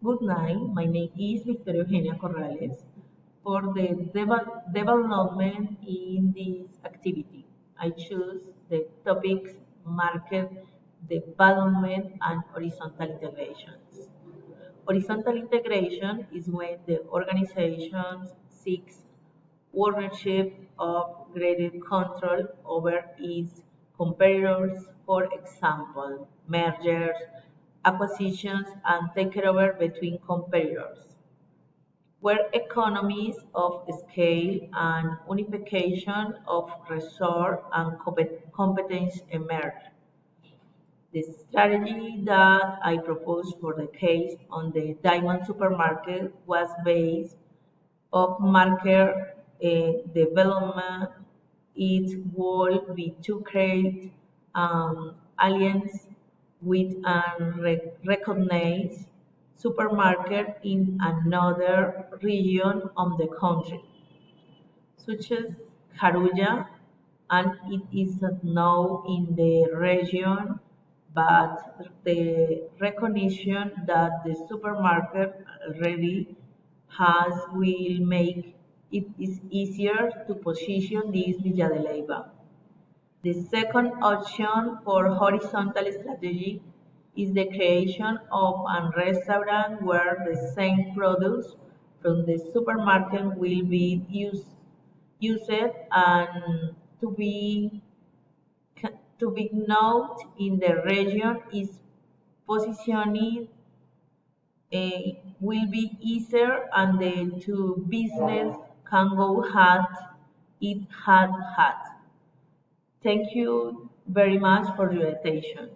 Good night. My name is Victoria Eugenia Corrales. For the development in this activity, I choose the topics market development and horizontal integrations. Horizontal integration is when the organization seeks ownership of greater control over its competitors, for example, mergers, acquisitions, and takeover between competitors, where economies of scale and unification of resource and competence emerge. The strategy that I proposed for the case on the Diamond Supermarket was based of market development. It would be to create alliance with a recognized supermarket in another region of the country, such as Carulla, and it is not known in the region, but the recognition that the supermarket already has will make it is easier to position this Villa de Leyva. The second option for horizontal strategy is the creation of a restaurant where the same products from the supermarket will be used and to be known in the region. Is positioning will be easier and the two business can go hand. Thank you very much for your attention.